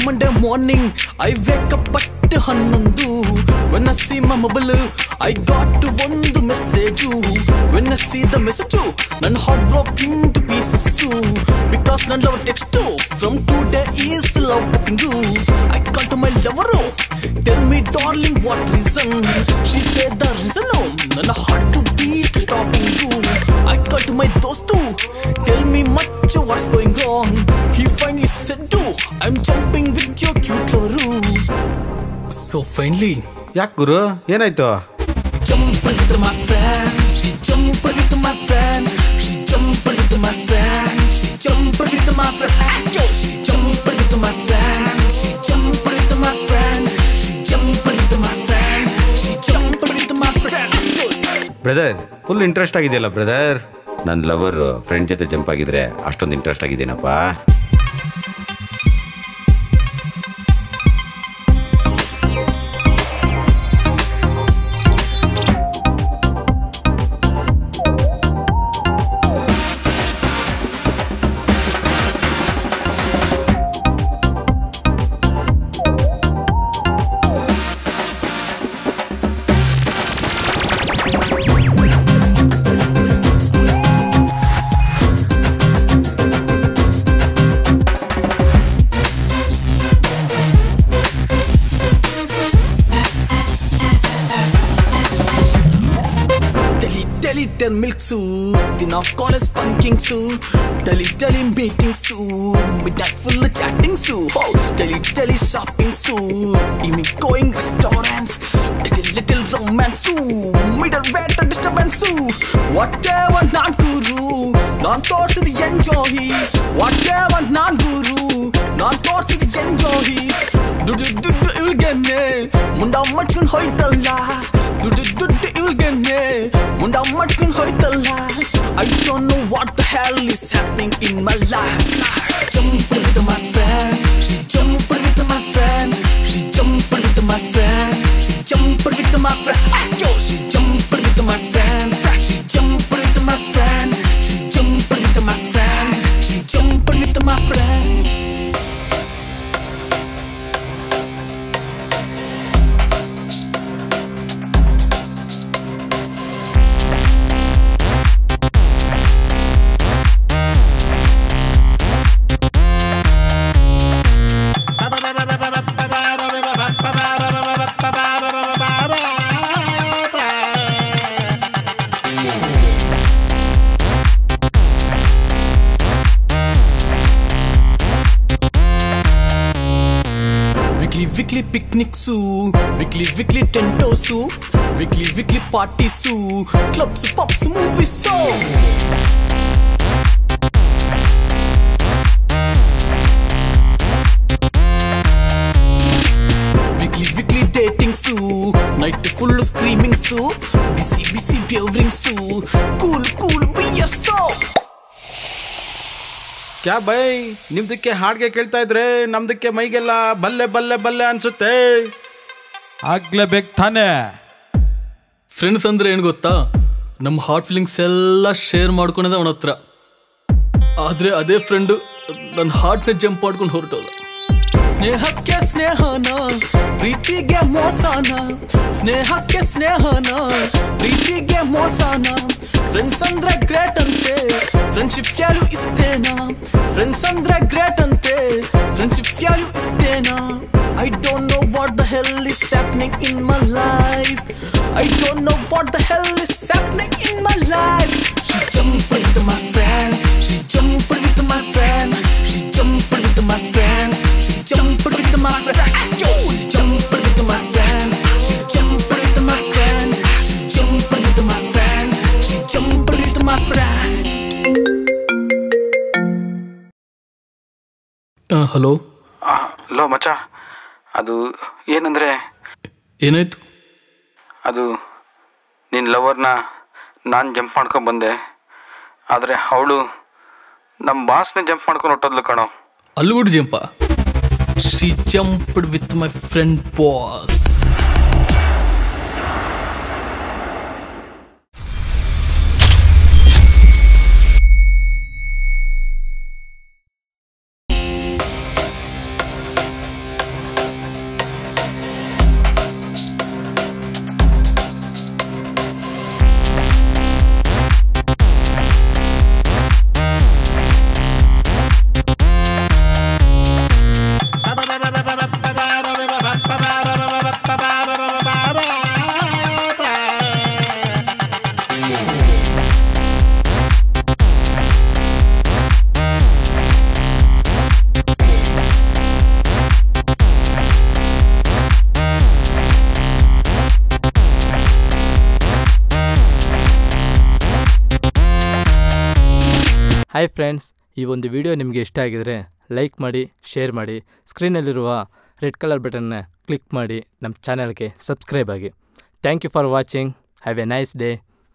Monday morning, I wake up at 11. When I see my mobile, I got to one message. When I see the message, ನನ್ನ heart broke into pieces. Because ನನ್ನ lover text from today is love cutting. I call to my lover, tell me darling what reason. She said the reason, ನನ್ನ heart to beat stopping. I call to my dostu, tell me much what's going on. He finally said, I'm jumping with your cute lover. So finally, ಯಾಕೆ ಗುರು ಏನಾಯ್ತು? Jump with my friend, she jump with my friend, she jump with my friend, she jump with my friend, yo, she jump with my friend, she jump with my friend, she jump with my friend, she jump with my friend. Brother full interest ಆಗಿದೆಯಲ್ಲ brother. ನನ್ನ lover friend ಜೊತೆ jump ಆಗಿದ್ರೆ ಅಷ್ಟೊಂದು interest ಆಗಿದ್ದೇನಪ್ಪ. Delhi milk soup, dinner college punking soup, Delhi meeting soup, midnight full chatting soup, Delhi shopping soup, evening going restaurants, little romance soup, middle weight and disturbance soup. Whatever non guru, non thoughts is the enjoy. Whatever non guru, non thoughts is the enjoy. Do you'll get me, munda machun hoitalla. Do you'll get me, munda machun hoitalla. I don't know what the hell is happening in my life. Jump with my friend, she jump with my friend, she jump with my friend, she jump with my friend, yo, she jump with my friend, she jump with my friend, she jump with my friend, she jump with my friend. Weekly picnic su, weekly tento su, weekly party su, clubs, pubs, movies so. Weekly dating su, night full screaming su, busy behaving su, cool beer so. ಕ್ಯಾ by ನಿಮ್ದಕ್ಕೆ ಹಾಡ್ಗೆ ಕೇಳ್ತಾ ಇದ್ರೆ ನಮ್ದಕ್ಕೆ ಮೈಗೆಲ್ಲ ಬಲ್ಲೆ ಅನ್ಸುತ್ತೆ. ಆಗ್ಲೇಬೇಕು ತಾನೆ. Friends ಅಂದ್ರೆ ಏನು ಗೊತ್ತಾ, ನಮ್ಮ ಹಾರ್ಟ್ ಫೀಲಿಂಗ್ಸ್ ಎಲ್ಲ ಶೇರ್ ಮಾಡ್ಕೊಳೋದು ಅವನ ಹತ್ರ. ಆದ್ರೆ ಅದೇ ಫ್ರೆಂಡು ನನ್ನ ಹಾರ್ಟ್ನ ಜಂಪ್ ಮಾಡ್ಕೊಂಡು ಹೊರಟೋದ. ಸ್ನೇಹಕ್ಕೆ ಸ್ನೇಹನ, ಪ್ರೀತಿಗೆ ಮೋಸನ, ಸ್ನೇಹಕ್ಕೆ ಸ್ನೇಹನ, ಪ್ರೀತಿಗೆ ಮೋಸನ. ಫ್ರೆಂಡ್ಸ್ ಅಂದ್ರೆ ಗ್ರೇಟ್ ಅಂತೆ, ಫ್ರೆಂಡ್ಶಿಪ್ ವ್ಯಾಲ್ಯೂ ಇಷ್ಟೇನಾ? ಫ್ರೆಂಡ್ಸ್ ಅಂದ್ರೆ ಗ್ರೇಟ್ ಅಂತೆ, ಫ್ರೆಂಡ್ಶಿಪ್ ವ್ಯಾಲ್ಯೂ ಇಷ್ಟೇನಾ? I don't know what the hell is happening in my life. I don't know what what the hell is happening in my life? She jumped with my friend. She jumped with my friend. She jumped with my friend. She jumped with my friend. Yo, she jumped with my friend. She jumped with my friend. She jumped with my friend. She jumped with my friend. Hello hello ಮಚ್ಚ, ಅದು ಏನಂದರೆ ಏನಾಯ್ತು? ಅದು ನಿನ್ನ ಲವರ್ನ ನಾನು jump ಮಾಡ್ಕೊಂಡು ಬಂದೆ, ಆದರೆ ಅವಳು ನಮ್ಮ ಬಾಸ್ನೇ ಜಂಪ್ ಮಾಡ್ಕೊಂಡು ಹೊಟ್ಟೋದ್ಲು ಕಣೋ. ಅಲ್ಗುಡ್ ಜಂಪ. She jumped with my friend boss. Hi friends, ಈ ಒಂದು ವಿಡಿಯೋ ನಿಮಗೆ ಇಷ್ಟ ಆಗಿದರೆ ಲೈಕ್ ಮಾಡಿ, ಶೇರ್ ಮಾಡಿ, ಸ್ಕ್ರೀನಲ್ಲಿರುವ ರೆಡ್ ಕಲರ್ ಬಟನ್ನ ಕ್ಲಿಕ್ ಮಾಡಿ ನಮ್ಮ ಚಾನಲ್ಗೆ ಸಬ್ಸ್ಕ್ರೈಬ್ ಆಗಿ. Thank you for watching. Have a nice day.